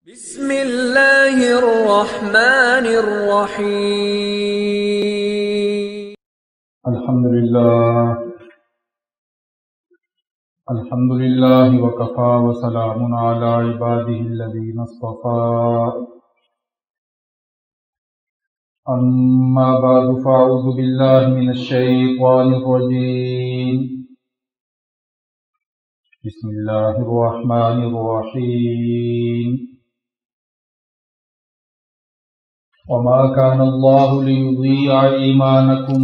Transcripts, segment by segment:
بسم اللہ الرحمن الرحیم الحمد للہ وکفا وسلام علی عباده الذین اصطفى اما بعد فاعوذ باللہ من الشیطان الرجیم بسم اللہ الرحمن الرحیم وما كان الله ليضيع إيمانكم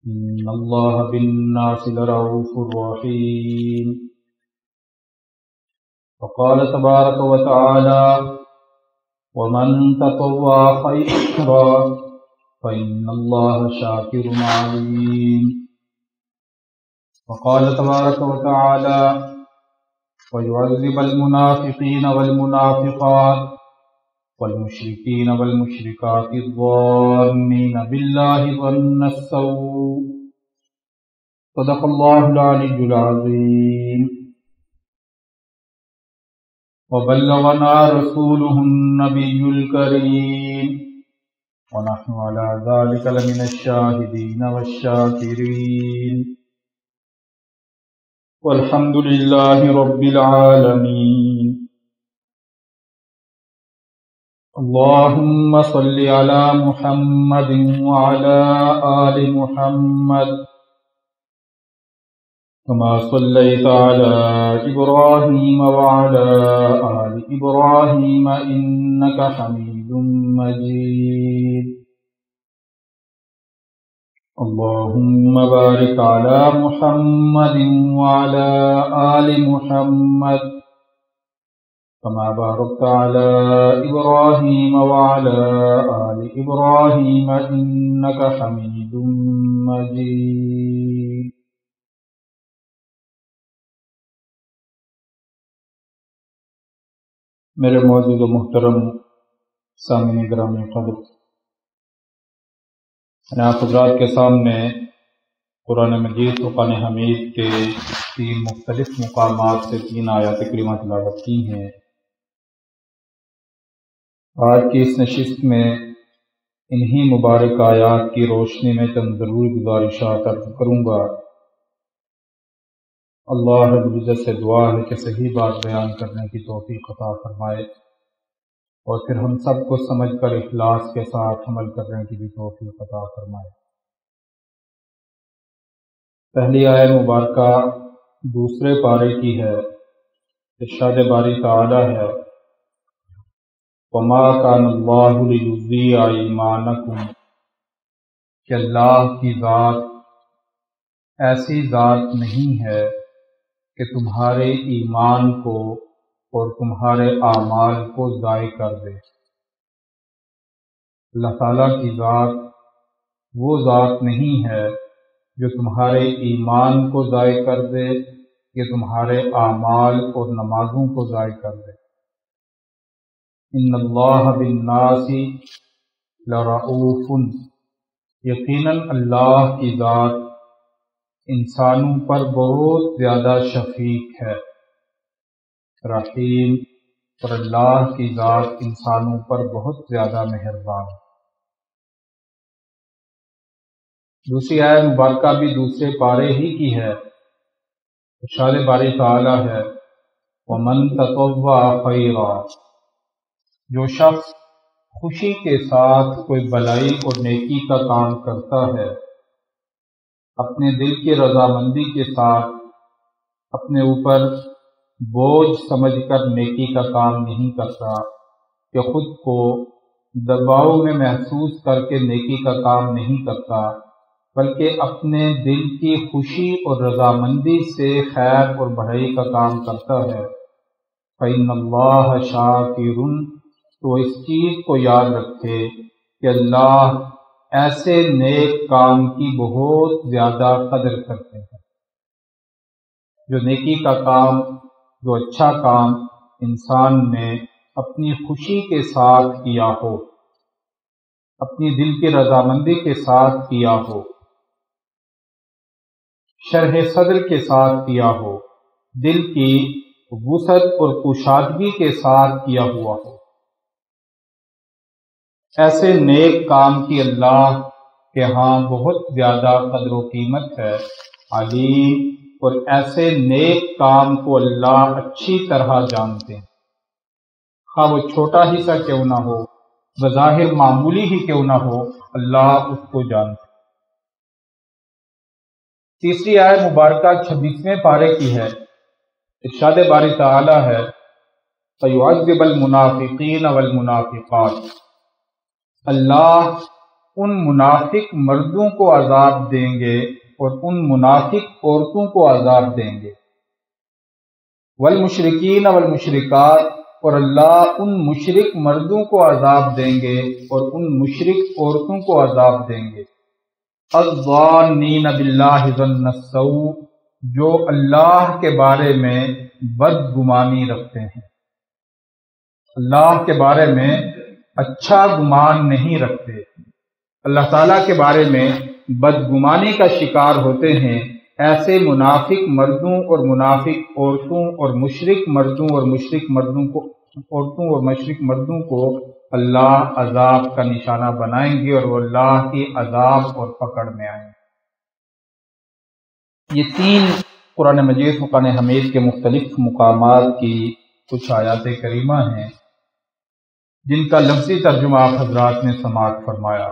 إن الله بالناس لرؤوف رحيم وقال تبارك وتعالى ومن تطوع خيرا فإن الله شاكر عليم وقال تبارك وتعالى ويعذب المنافقين والمنافقات والمشركين والمشركات الظانين بالله ظن السوء صدق الله العلي العظيم وبلغنا رسوله النبي الكريم ونحن على ذلك لمن الشاهدين والشاكرين والحمد لله رب العالمين اللهم صل على محمد وعلى آل محمد كما صليت على إبراهيم وعلى آل إبراهيم إنك حميد مجيد اللهم بارك على محمد وعلى آل محمد كما باركت على إبراهيم وعلى آل إبراهيم إنك حميد مجيد میرے معزز و محترم سامعین گرامی قدر، میں آپ حضرات کے سامنے قرآن مجید فرقان حمید کے 3 مختلف مقامات سے 3 آیات کریمہ تلاوت کی ہیں۔ آج کی اس نشست میں انہی مبارک آیات کی روشنی میں چند ضروری گزارشات عرض کروں گا۔ اللہ رب العزت سے دعا ہے کہ صحیح بات بیان کرنے کی توفیق عطا فرمائے اور پھر ہم سب کو سمجھ کر اخلاص کے ساتھ عمل کرنے کی بھی توفیق عطا فرمائے۔ پہلی آیت مبارکہ دوسرے پارے کی ہے۔ ارشاد باری تعالی ہے وَمَا كَانَ اللَّهُ لِيُضِيعَ إِيمَانَكُمْ، کہ اللہ کی ذات ایسی ذات نہیں ہے کہ تمہارے ایمان کو اور تمہارے اعمال کو ضائع کر دے۔ اللہ تعالیٰ کی ذات وہ ذات نہیں ہے جو تمہارے ایمان کو ضائع کر دے یا تمہارے اعمال اور نمازوں کو ضائع کر دے۔ ان اللہ بالناس لرؤوف، یقیناً اللہ کی ذات انسانوں پر بہت زیادہ شفیق ہے۔ رحیم، اور اللہ کی ذات انسانوں پر بہت زیادہ مہربان ہے۔ دوسری آیت مبارکہ بھی دوسرے پارے ہی کی ہے۔ ارشاد باری تعالی ہے وَمَن تَطَوَّعَ خَيْرًا، جو شخص خوشی کے ساتھ کوئی بلائی اور نیکی کا کام کرتا ہے، اپنے دل کی رضامندی کے ساتھ، اپنے اوپر بوجھ سمجھ کر نیکی کا کام نہیں کرتا کہ خود کو دباؤ میں محسوس کر کے نیکی کا کام نہیں کرتا، بلکہ اپنے دل کی خوشی اور رضامندی سے خیر اور بھلائی کا کام کرتا ہے۔ فَإِنَّ اللَّهَ شَاكِرٌ، تو اس چیز کو یاد رکھے کہ اللہ ایسے نیک کام کی بہت زیادہ قدر کرتے ہیں۔ جو نیکی کا کام، جو اچھا کام انسان نے اپنی خوشی کے ساتھ کیا ہو، اپنی دل کی رضامندی کے ساتھ کیا ہو، شرح صدر کے ساتھ کیا ہو، دل کی وسعت اور کشادگی کے ساتھ کیا ہوا ہو۔ ایسے نیک کام کی اللہ کے ہاں بہت زیادہ قدر و قیمت ہے، علیم، اور ایسے نیک کام کو اللہ اچھی طرح جانتے ہیں، خواہ وہ چھوٹا ہی سا کیوں نہ ہو، بظاہر معمولی ہی کیوں نہ ہو، اللہ اس کو جانتے ہیں۔ تیسری آیت مبارکہ 26ویں پارے کی ہے۔ ارشاد باری تعالی ہے فَيُعَذِّبَ الْمُنَافِقِينَ وَالْمُنَافِقَاتِ، اللہ ان منافق مردوں کو عذاب دیں گے اور ان منافق عورتوں کو عذاب دیں گے، والمشرکین والمشرکات، اور اللہ ان مشرک مردوں کو عذاب دیں گے اور ان مشرک عورتوں کو عذاب دیں گے، الظانین باللہ ظن السوء، جو اللہ کے بارے میں بدگمانی رکھتے ہیں، اللہ کے بارے میں اچھا گمان نہیں رکھتے، اللہ تعالیٰ کے بارے میں بدگمانی کا شکار ہوتے ہیں۔ ایسے منافق مردوں اور منافق عورتوں اور مشرک مردوں اور مشرک مردوں کو عورتوں اور مشرک مردوں کو اللہ عذاب کا نشانہ بنائیں گے اور وہ اللہ کی عذاب اور پکڑ میں آئیں گے۔ یہ 3 قرآن مجید فرقان حمید کے مختلف مقامات کی کچھ آیات کریمہ ہیں جن کا لفظی ترجمہ آپ حضرات نے سماعت فرمایا۔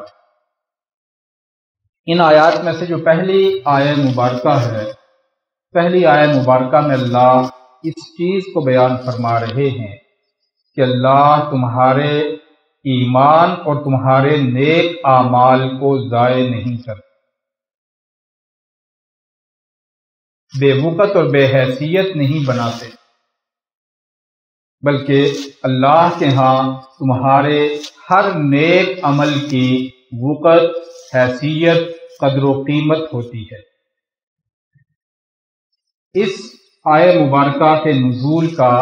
ان آیات میں سے جو پہلی آیت مبارکہ ہے، پہلی آیت مبارکہ میں اللہ اس چیز کو بیان فرما رہے ہیں کہ اللہ تمہارے ایمان اور تمہارے نیک اعمال کو ضائع نہیں کرتا، بے وقت اور بے حیثیت نہیں بناتے، بلکہ اللہ کے ہاں تمہارے ہر نیک عمل کی وقت، حیثیت، قدر و قیمت ہوتی ہے۔ اس آیت مبارکہ کے نزول کا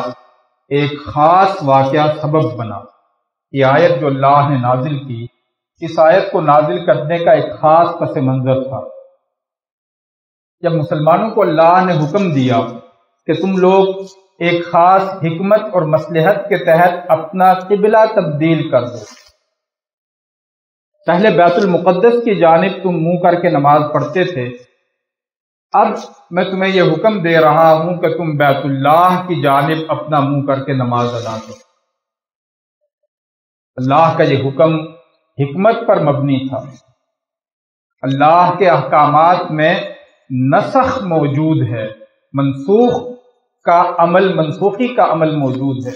ایک خاص واقعہ سبب بنا۔ یہ آیت جو اللہ نے نازل کی، اس آیت کو نازل کرنے کا ایک خاص پس منظر تھا۔ جب مسلمانوں کو اللہ نے حکم دیا کہ تم لوگ ایک خاص حکمت اور مصلحت کے تحت اپنا قبلہ تبدیل کر دو، پہلے بیت المقدس کی جانب تم منہ کر کے نماز پڑھتے تھے، اب میں تمہیں یہ حکم دے رہا ہوں کہ تم بیت اللہ کی جانب اپنا منہ کر کے نماز ادا کرو۔ اللہ کا یہ حکم حکمت پر مبنی تھا۔ اللہ کے احکامات میں نسخ موجود ہے، منسوخی کا عمل موجود ہے۔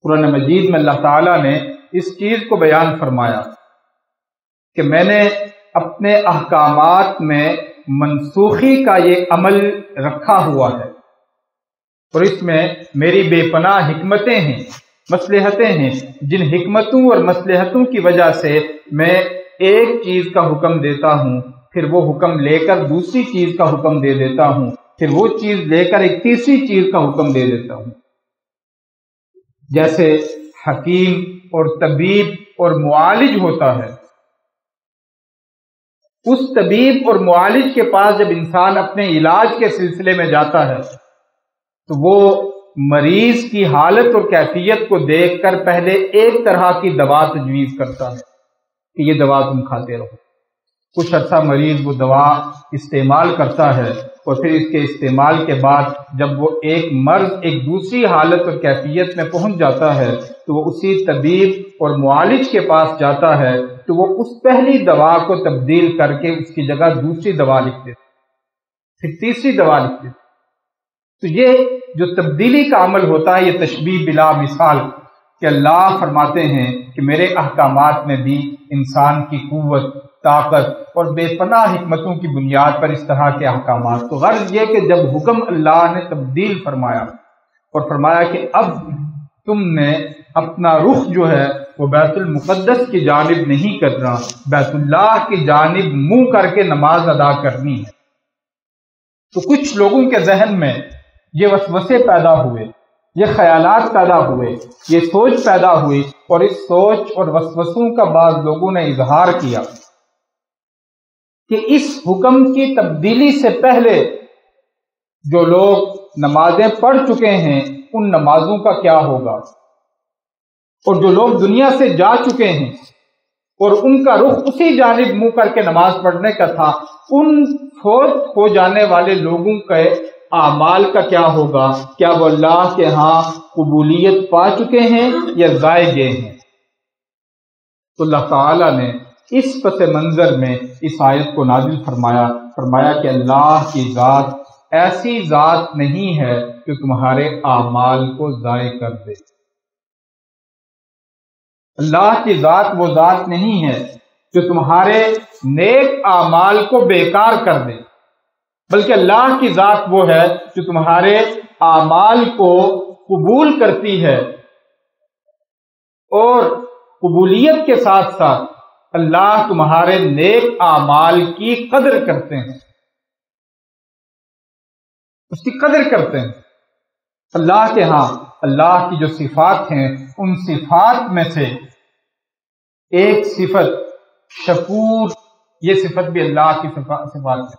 قرآن مجید میں اللہ تعالیٰ نے اس چیز کو بیان فرمایا کہ میں نے اپنے احکامات میں منسوخی کا یہ عمل رکھا ہوا ہے، اور اس میں میری بے پناہ حکمتیں ہیں، مصلحتیں ہیں، جن حکمتوں اور مصلحتوں کی وجہ سے میں ایک چیز کا حکم دیتا ہوں، پھر وہ حکم لے کر دوسری چیز کا حکم دے دیتا ہوں، پھر وہ چیز لے کر ایک تیسری چیز کا حکم دے دیتا ہوں۔ جیسے حکیم اور طبیب اور معالج ہوتا ہے، اس طبیب اور معالج کے پاس جب انسان اپنے علاج کے سلسلے میں جاتا ہے تو وہ مریض کی حالت اور کیفیت کو دیکھ کر پہلے ایک طرح کی دوا تجویز کرتا ہے کہ یہ دوا تم کھاتے رہو۔ کچھ عرصہ مریض وہ دوا استعمال کرتا ہے، اور پھر اس کے استعمال کے بعد جب وہ ایک مرض ایک دوسری حالت اور کیفیت میں پہنچ جاتا ہے تو وہ اسی طبیب اور معالج کے پاس جاتا ہے تو وہ اس پہلی دوا کو تبدیل کر کے اس کی جگہ دوسری دوا لکھ دیتے، پھر تیسری دوا لکھ دیتے۔ تو یہ جو تبدیلی کا عمل ہوتا ہے یہ تشبیہ بلا مثال، کہ اللہ فرماتے ہیں کہ میرے احکامات میں بھی انسان کی قوت، طاقت اور بے پناہ حکمتوں کی بنیاد پر اس طرح کے احکامات۔ تو غرض یہ کہ جب حکم اللہ نے تبدیل فرمایا اور فرمایا کہ اب تم نے اپنا رخ جو ہے وہ بیت المقدس کی جانب نہیں کرنا، بیت اللہ کی جانب منہ کر کے نماز ادا کرنی ہے، تو کچھ لوگوں کے ذہن میں یہ وسوسے پیدا ہوئے، یہ خیالات پیدا ہوئے، یہ سوچ پیدا ہوئی، اور اس سوچ اور وسوسوں کا بعض لوگوں نے اظہار کیا کہ اس حکم کی تبدیلی سے پہلے جو لوگ نمازیں پڑھ چکے ہیں ان نمازوں کا کیا ہوگا، اور جو لوگ دنیا سے جا چکے ہیں اور ان کا رخ اسی جانب منہ کر کے نماز پڑھنے کا تھا، ان فوت ہو جانے والے لوگوں کے اعمال کا کیا ہوگا؟ کیا وہ اللہ کے ہاں قبولیت پا چکے ہیں یا ضائع گئے ہیں؟ تو اللہ تعالیٰ نے اس پس منظر میں اس آیت کو نازل فرمایا کہ اللہ کی ذات ایسی ذات نہیں ہے کہ تمہارے اعمال کو ضائع کر دے۔ اللہ کی ذات وہ ذات نہیں ہے جو تمہارے نیک اعمال کو بیکار کر دے، بلکہ اللہ کی ذات وہ ہے جو تمہارے اعمال کو قبول کرتی ہے، اور قبولیت کے ساتھ ساتھ اللہ تمہارے نیک اعمال کی قدر کرتے ہیں، اس کی قدر کرتے ہیں۔ اللہ کے ہاں اللہ کی جو صفات ہیں ان صفات میں سے ایک صفت شکور، یہ صفت بھی اللہ کی صفات ہے۔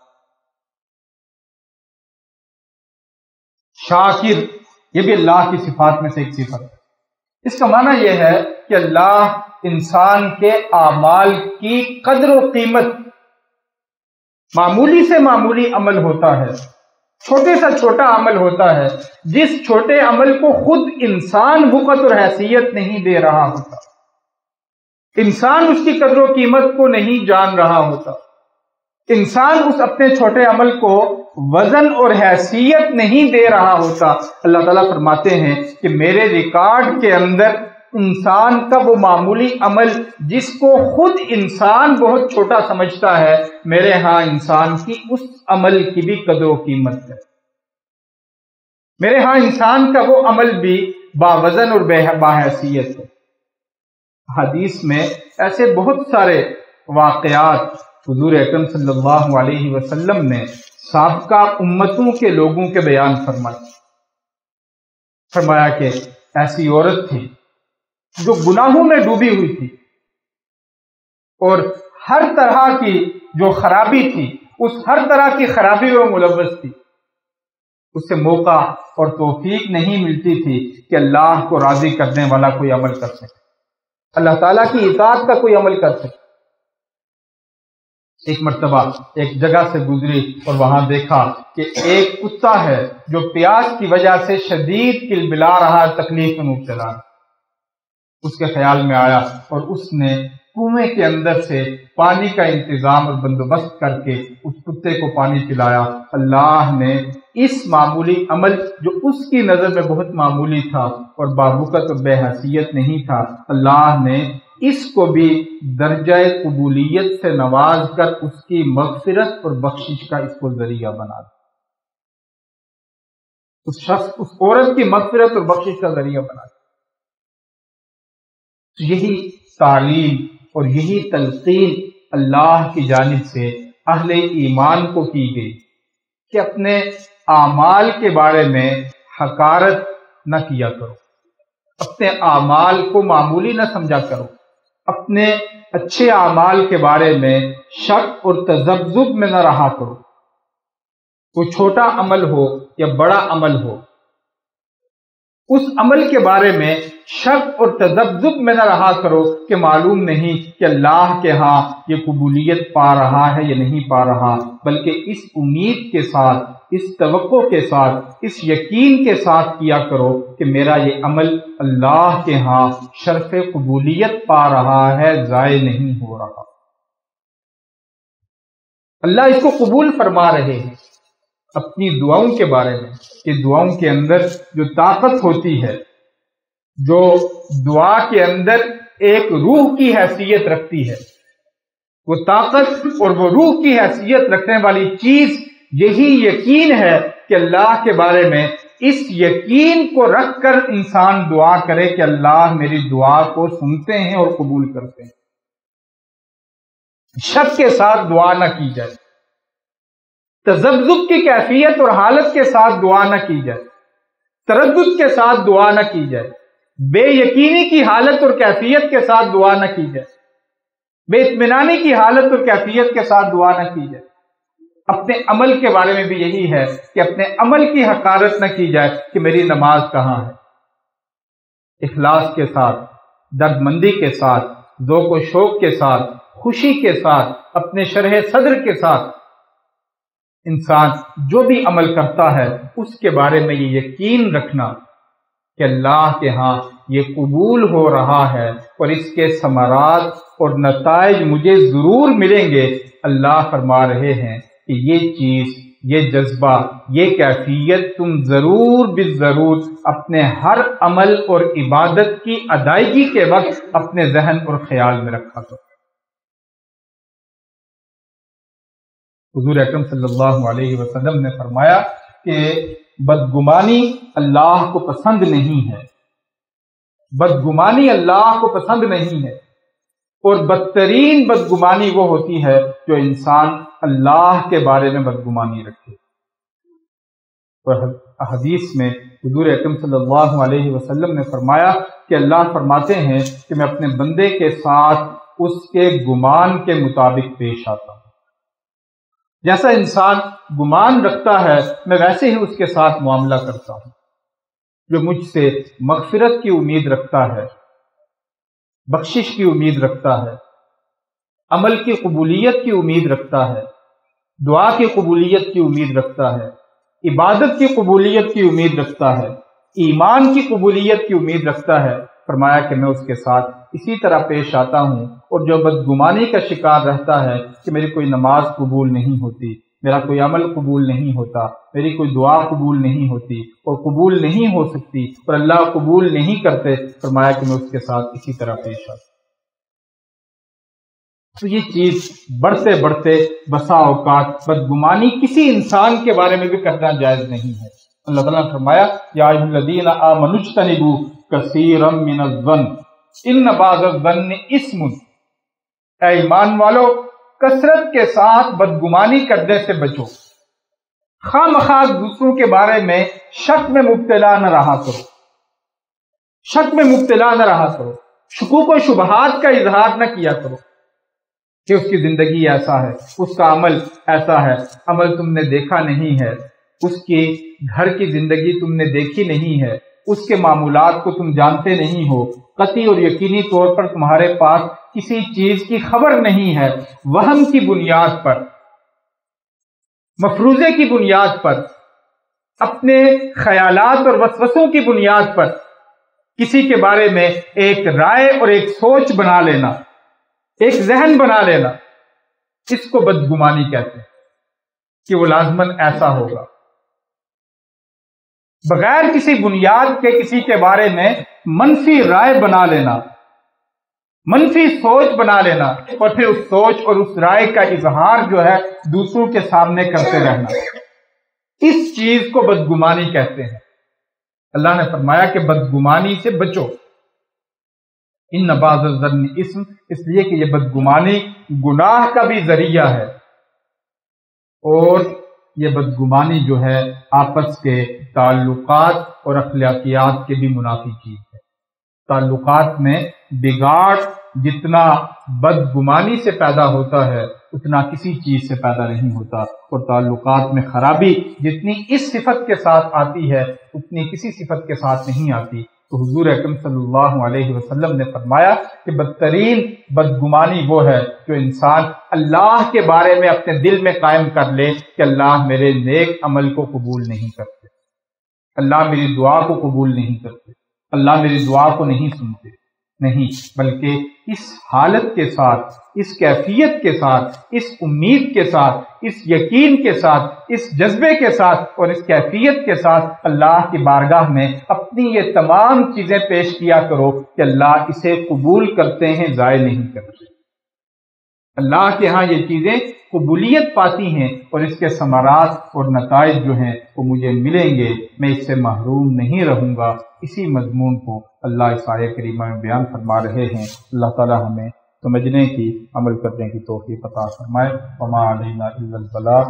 شاکر، یہ بھی اللہ کی صفات میں سے ایک صفت ہے۔ اس کا معنی یہ ہے کہ اللہ انسان کے اعمال کی قدر و قیمت، معمولی سے معمولی عمل ہوتا ہے، چھوٹے سے چھوٹا عمل ہوتا ہے، جس چھوٹے عمل کو خود انسان وقت اور حیثیت نہیں دے رہا ہوتا، انسان اس کی قدر و قیمت کو نہیں جان رہا ہوتا، انسان اس اپنے چھوٹے عمل کو وزن اور حیثیت نہیں دے رہا ہوتا، اللہ تعالیٰ فرماتے ہیں کہ میرے ریکارڈ کے اندر انسان کا وہ معمولی عمل جس کو خود انسان بہت چھوٹا سمجھتا ہے، میرے ہاں انسان کی اس عمل کی بھی قدر و قیمت ہے، میرے ہاں انسان کا وہ عمل بھی باوزن اور باحیثیت ہے۔ حدیث میں ایسے بہت سارے واقعات حضور اکرم صلی اللہ علیہ وسلم نے سابقہ امتوں کے لوگوں کے بیان فرمایا کہ ایسی عورت تھی جو گناہوں میں ڈوبی ہوئی تھی اور ہر طرح کی جو خرابی تھی، اس ہر طرح کی خرابی میں ملوث تھی، اس سے موقع اور توفیق نہیں ملتی تھی کہ اللہ کو راضی کرنے والا کوئی عمل کر سکے، اللہ تعالیٰ کی اطاعت کا کوئی عمل کر سکے۔ ایک مرتبہ ایک جگہ سے گزری اور وہاں دیکھا کہ ایک کتا ہے جو پیاس کی وجہ سے شدید کلبلا رہا، تکلیف میں مبتلا۔ اس کے خیال میں آیا اور اس نے کنویں کے اندر سے پانی کا انتظام اور بندوبست کر کے اس کتے کو پانی پلایا۔ اللہ نے اس معمولی عمل جو اس کی نظر میں بہت معمولی تھا اور بابوقت اور بے حیثیت نہیں تھا، اللہ نے اس کو بھی درجہ قبولیت سے نواز کر اس کی مغفرت اور بخشش کا اس کو ذریعہ بنا دیا، اس عورت کی مغفرت اور بخشش کا ذریعہ بنا دیا۔ یہی تعلیم اور یہی تلقین اللہ کی جانب سے اہل ایمان کو کی گئی کہ اپنے اعمال کے بارے میں حقارت نہ کیا کرو، اپنے اعمال کو معمولی نہ سمجھا کرو، اپنے اچھے اعمال کے بارے میں شک اور تذبذب میں نہ رہا کرو، وہ چھوٹا عمل ہو یا بڑا عمل ہو، اس عمل کے بارے میں شک اور تذبذب میں نہ رہا کرو کہ معلوم نہیں کہ اللہ کے ہاں یہ قبولیت پا رہا ہے یا نہیں پا رہا، بلکہ اس امید کے ساتھ، اس توقع کے ساتھ، اس یقین کے ساتھ کیا کرو کہ میرا یہ عمل اللہ کے ہاں شرف قبولیت پا رہا ہے، ضائع نہیں ہو رہا، اللہ اس کو قبول فرما رہے ہیں۔ اپنی دعاؤں کے بارے میں کہ دعاؤں کے اندر جو طاقت ہوتی ہے، جو دعا کے اندر ایک روح کی حیثیت رکھتی ہے، وہ طاقت اور وہ روح کی حیثیت رکھنے والی چیز یہی یقین ہے کہ اللہ کے بارے میں اس یقین کو رکھ کر انسان دعا کرے کہ اللہ میری دعا کو سنتے ہیں اور قبول کرتے ہیں۔ شک کے ساتھ دعا نہ کی جائے، تذبذب کی کیفیت اور حالت کے ساتھ دعا نہ کی جائے، تردد کے ساتھ دعا نہ کی جائے، بے یقینی کی حالت اور کیفیت کے ساتھ دعا نہ کی جائے، بے اطمینانی کی حالت اور کیفیت کے ساتھ دعا نہ کی جائے۔ اپنے عمل کے بارے میں بھی یہی ہے کہ اپنے عمل کی حقارت نہ کی جائے کہ میری نماز کہاں ہے۔ اخلاص کے ساتھ، درد مندی کے ساتھ، ذوق و شوق کے ساتھ، خوشی کے ساتھ، اپنے شرح صدر کے ساتھ انسان جو بھی عمل کرتا ہے اس کے بارے میں یہ یقین رکھنا کہ اللہ کے ہاں یہ قبول ہو رہا ہے اور اس کے ثمرات اور نتائج مجھے ضرور ملیں گے۔ اللہ فرما رہے ہیں کہ یہ چیز، یہ جذبہ، یہ کیفیت تم ضرور بالضرور اپنے ہر عمل اور عبادت کی ادائیگی کے وقت اپنے ذہن اور خیال میں رکھا کرو۔ حضور اکرم صلی اللہ علیہ وسلم نے فرمایا کہ بدگمانی اللہ کو پسند نہیں ہے، بدگمانی اللہ کو پسند نہیں ہے، اور بدترین بدگمانی وہ ہوتی ہے جو انسان اللہ کے بارے میں بدگمانی رکھے۔ اور حدیث میں حضور اکرم صلی اللہ علیہ وسلم نے فرمایا کہ اللہ فرماتے ہیں کہ میں اپنے بندے کے ساتھ اس کے گمان کے مطابق پیش آتا ہوں۔ جیسا انسان گمان رکھتا ہے میں ویسے ہی اس کے ساتھ معاملہ کرتا ہوں۔ جو مجھ سے مغفرت کی امید رکھتا ہے، بخشش کی امید رکھتا ہے، عمل کی قبولیت کی امید رکھتا ہے، دعا کی قبولیت کی امید رکھتا ہے، عبادت کی قبولیت کی امید رکھتا ہے، ایمان کی قبولیت کی امید رکھتا ہے، فرمایا کہ میں اس کے ساتھ اسی طرح پیش آتا ہوں۔ اور جو بدگمانی کا شکار رہتا ہے کہ میری کوئی نماز قبول نہیں ہوتی، میرا کوئی عمل قبول نہیں ہوتا، میری کوئی دعا قبول نہیں ہوتی اور قبول نہیں ہو سکتی اور اللہ قبول نہیں کرتے، فرمایا کہ میں اس کے ساتھ اسی طرح پیش آتا ہوں۔ تو یہ چیز بڑھتے بڑھتے بسا اوقات بدگمانی کسی انسان کے بارے میں بھی کرنا جائز نہیں ہے۔ اللہ تعالیٰ نے فرمایا یا ایھا الذین آمنوا اجتنبوا کثیرا من الظن ان بعض الظن اثم، اے ایمان والو کثرت کے ساتھ بدگمانی کرنے سے بچو، خواہ مخواہ دوسروں کے بارے میں شک میں مبتلا نہ رہا کرو، شک میں مبتلا نہ رہا کرو، شکوک و شبہات کا اظہار نہ کیا کرو کہ اس کی زندگی ایسا ہے، اس کا عمل ایسا ہے، عمل تم نے دیکھا نہیں ہے، اس کی گھر کی زندگی تم نے دیکھی نہیں ہے، اس کے معمولات کو تم جانتے نہیں ہو، قطعی اور یقینی طور پر تمہارے پاس کسی چیز کی خبر نہیں ہے، وہم کی بنیاد پر، مفروضے کی بنیاد پر، اپنے خیالات اور وسوسوں کی بنیاد پر کسی کے بارے میں ایک رائے اور ایک سوچ بنا لینا، ایک ذہن بنا لینا، اس کو بدگمانی کہتے ہیں کہ وہ لازماً ایسا ہوگا۔ بغیر کسی بنیاد کے کسی کے بارے میں منفی رائے بنا لینا، منفی سوچ بنا لینا، اور پھر اس سوچ اور اس رائے کا اظہار جو ہے دوسروں کے سامنے کرتے رہنا، اس چیز کو بدگمانی کہتے ہیں۔ اللہ نے فرمایا کہ بدگمانی سے بچو، ان بعض الظن اثم، اس لیے کہ یہ بدگمانی گناہ کا بھی ذریعہ ہے، اور یہ بدگمانی جو ہے آپس کے تعلقات اور اخلاقیات کے بھی منافی چیز ہے۔ تعلقات میں بگاڑ جتنا بدگمانی سے پیدا ہوتا ہے اتنا کسی چیز سے پیدا نہیں ہوتا، اور تعلقات میں خرابی جتنی اس صفت کے ساتھ آتی ہے اتنی کسی صفت کے ساتھ نہیں آتی۔ تو حضور اکرم صلی اللہ علیہ وسلم نے فرمایا کہ بدترین بدگمانی وہ ہے جو انسان اللہ کے بارے میں اپنے دل میں قائم کر لے کہ اللہ میرے نیک عمل کو قبول نہیں کرتے، اللہ میری دعا کو قبول نہیں کرتے، اللہ میری دعا کو نہیں سنتے، نہیں، بلکہ اس حالت کے ساتھ، اس کیفیت کے ساتھ، اس امید کے ساتھ، اس یقین کے ساتھ، اس جذبے کے ساتھ اور اس کیفیت کے ساتھ اللہ کی بارگاہ میں اپنی یہ تمام چیزیں پیش کیا کرو کہ اللہ اسے قبول کرتے ہیں، ضائع نہیں کرتے۔ اللہ کے ہاں یہ چیزیں قبولیت پاتی ہیں اور اس کے ثمرات اور نتائج جو ہیں وہ مجھے ملیں گے، میں اس سے محروم نہیں رہوں گا۔ اسی مضمون کو اللہ اس آیہ کریمہ میں بیان فرما رہے ہیں۔ اللہ تعالی ہمیں سمجھنے کی، عمل کرنے کی توفیق عطا فرمائے۔ وما علینا الا البلاغ۔